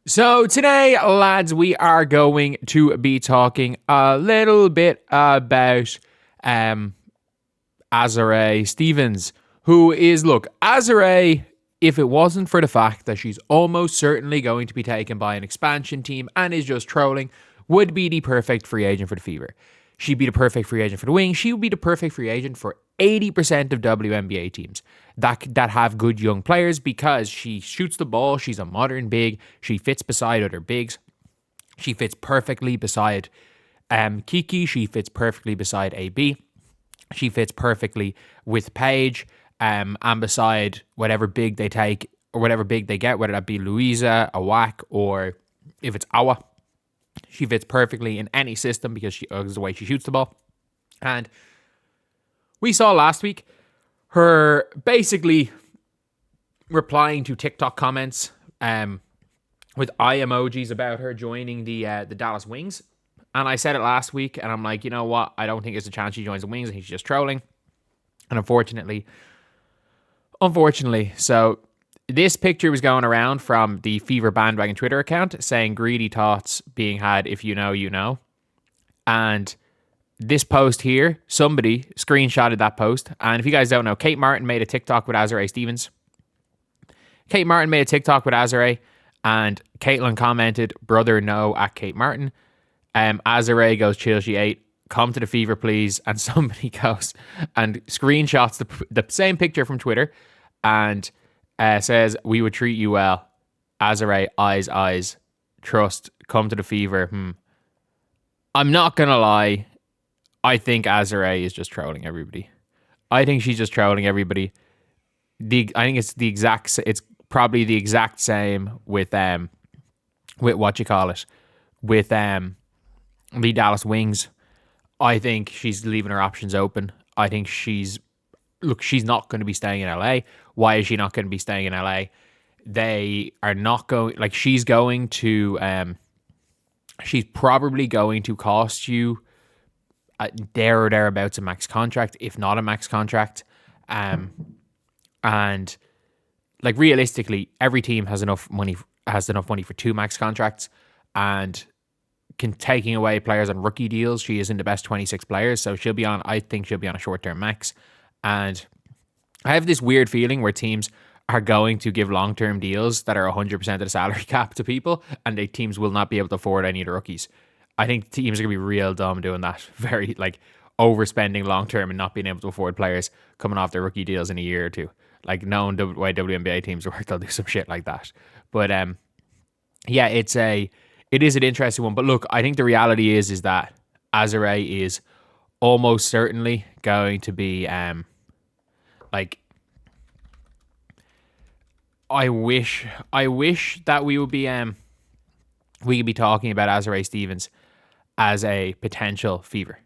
So today, lads, we are going to be talking a little bit about Azure Stevens, who is, look, Azure, if it wasn't for the fact that she's almost certainly going to be taken by an expansion team and is just trolling, would be the perfect free agent for the Fever. She'd be the perfect free agent for the Wings. She would be the perfect free agent for 80% of WNBA teams that have good young players because she shoots the ball. She's a modern big. She fits beside other bigs. She fits perfectly beside Kiki. She fits perfectly beside AB. She fits perfectly with Paige and beside whatever big they take or whatever big they get, whether that be Louisa, Awak, or if it's Awa. She fits perfectly in any system because she is the way she shoots the ball. And we saw last week her basically replying to TikTok comments with eye emojis about her joining the Dallas Wings. And I said it last week, and I'm like, you know what? I don't think there's a chance she joins the Wings. I think she's just trolling. And unfortunately, so this picture was going around from the Fever Bandwagon Twitter account saying greedy thoughts being had if you know, you know. And this post here, somebody screenshotted that post. And if you guys don't know, Kate Martin made a TikTok with Azure Stevens. Kate Martin made a TikTok with Azure, and Caitlin commented, brother no, at Kate Martin. Azure goes, chill, she ate. Come to the Fever, please. And somebody goes and screenshots the same picture from Twitter and says, we would treat you well. Azure, eyes, trust, come to the Fever. I'm not going to lie. I think Azure is just trolling everybody. I think she's just trolling everybody. I think it's probably the exact same with what you call it, with the Dallas Wings. I think she's leaving her options open. I think she's not going to be staying in LA. Why is she not going to be staying in LA? They are not going, like, she's probably going to cost you there or thereabouts a max contract, if not a max contract. And like, realistically, every team has enough money for 2 max contracts, and taking away players on rookie deals, she isn't the best 26 players, so I think she'll be on a short-term max. And I have this weird feeling where teams are going to give long-term deals that are 100% of the salary cap to people, and teams will not be able to afford any of the rookies. I think teams are going to be real dumb doing that. Very, like, overspending long-term and not being able to afford players coming off their rookie deals in a year or two. Like, knowing the way WNBA teams work, they'll do some shit like that. But, yeah, it is an interesting one. But look, I think the reality is that Azure is almost certainly going to be, like, I wish that we could be talking about Azure Stevens as a potential Fever.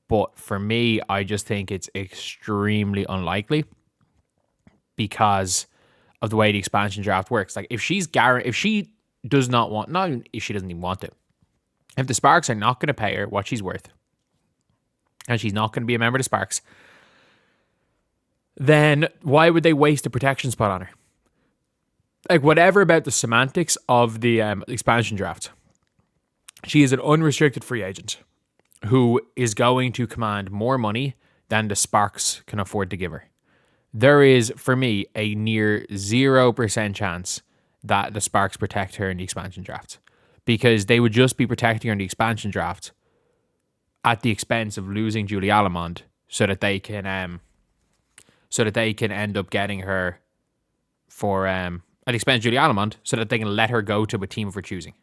But for me, I just think it's extremely unlikely because of the way the expansion draft works. Like, if she does not want, not even if she doesn't even want to, if the Sparks are not going to pay her what she's worth, and she's not going to be a member of the Sparks, then why would they waste a protection spot on her? Like, whatever about the semantics of the expansion draft, she is an unrestricted free agent who is going to command more money than the Sparks can afford to give her. There is, for me, a near 0% chance that the Sparks protect her in the expansion draft, because they would just be protecting her in the expansion draft at the expense of losing Julie Allemond so that they can end up getting her for at the expense of Julie Allemond so that they can let her go to a team of her choosing.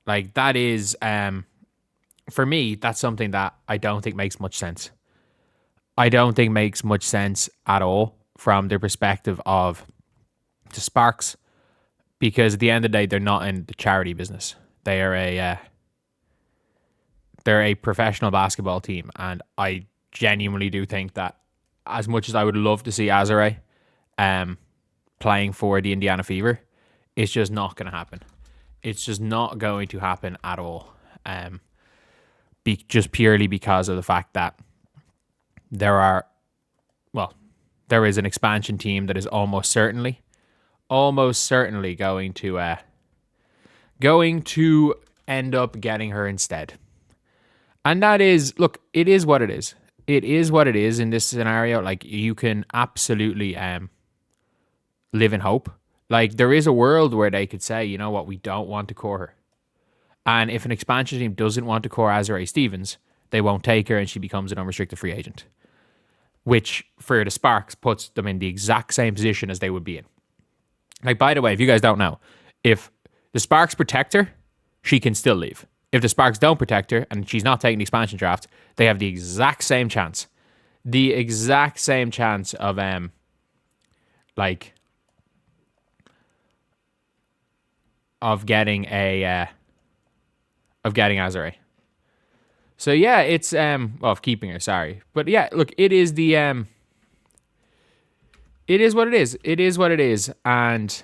Like, that is, for me, that's something that I don't think makes much sense. I don't think makes much sense at all from the perspective of the Sparks, because at the end of the day, they're not in the charity business. They are they're a professional basketball team, and I genuinely do think that as much as I would love to see Azure playing for the Indiana Fever, it's just not going to happen. It's just not going to happen at all. Just purely because of the fact that there is an expansion team that is almost certainly going to going to end up getting her instead. And that is, look, it is what it is. It is what it is in this scenario. Like, you can absolutely live in hope. Like, there is a world where they could say, you know what, we don't want to core her. And if an expansion team doesn't want to core Azure Stevens, they won't take her and she becomes an unrestricted free agent. Which, for the Sparks, puts them in the exact same position as they would be in. Like, by the way, if you guys don't know, if the Sparks protect her, she can still leave. If the Sparks don't protect her and she's not taking the expansion draft, they have the exact same chance. The exact same chance of getting Azure. So yeah, it's of keeping her, sorry. But yeah, look, it is the it is what it is. It is what it is. And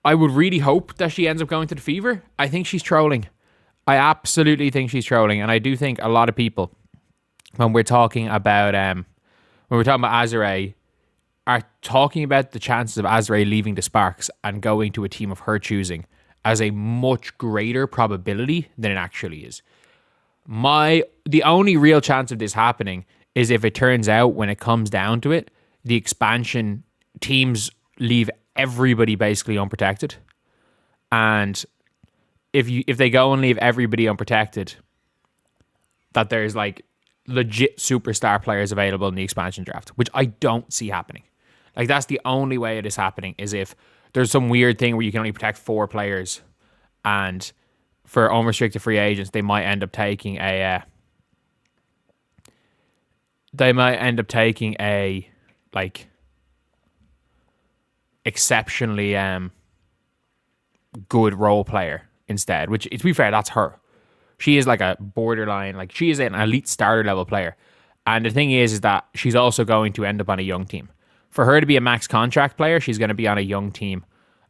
I would really hope that she ends up going to the Fever. I think she's trolling. I absolutely think she's trolling. And I do think a lot of people, when we're talking about Azure, are talking about the chances of Azure leaving the Sparks and going to a team of her choosing as a much greater probability than it actually is. The only real chance of this happening is if it turns out, when it comes down to it, the expansion teams leave everybody basically unprotected. And if they go and leave everybody unprotected, that there's like legit superstar players available in the expansion draft, which I don't see happening. Like, that's the only way it is happening, is if there's some weird thing where you can only protect 4 players, and for unrestricted free agents, they might end up taking a like exceptionally good role player instead, which, to be fair, that's her. She is like a borderline, like, she is an elite starter level player. And the thing is that she's also going to end up on a young team. For her to be a max contract player, she's going to be on a young team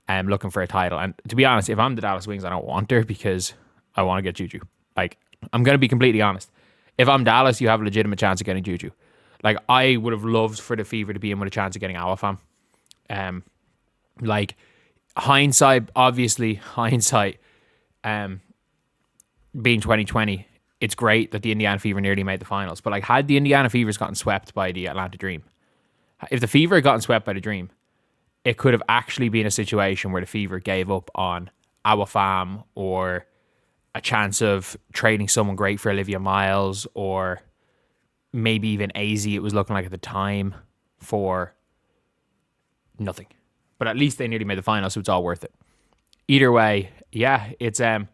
looking for a title. And to be honest, if I'm the Dallas Wings, I don't want her, because I want to get Juju. Like, I'm going to be completely honest. If I'm Dallas, you have a legitimate chance of getting Juju. Like, I would have loved for the Fever to be in with a chance of getting Awafam. Like, hindsight, obviously, being 2020, it's great that the Indiana Fever nearly made the finals. But like, had the Indiana Fevers gotten swept by the Atlanta Dream, if the Fever had gotten swept by the Dream, it could have actually been a situation where the Fever gave up on Awafam, or a chance of trading someone great for Olivia Miles, or maybe even AZ, it was looking like at the time, for nothing. But at least they nearly made the final, so it's all worth it. Either way, yeah, it's like,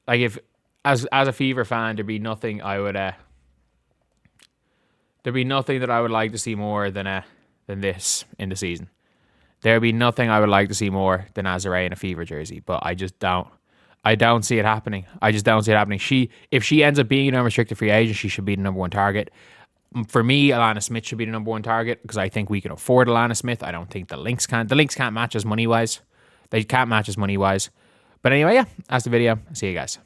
if as a Fever fan, there'd be nothing that I would like to see more than this in the season. There'd be nothing I would like to see more than Azure in a Fever jersey, but I don't see it happening. I just don't see it happening. If she ends up being an unrestricted free agent, she should be the number 1 target. For me, Alana Smith should be the number 1 target, because I think we can afford Alana Smith. I don't think the Lynx can't. The Lynx can't match us money-wise. They can't match us money-wise. But anyway, yeah, that's the video. See you guys.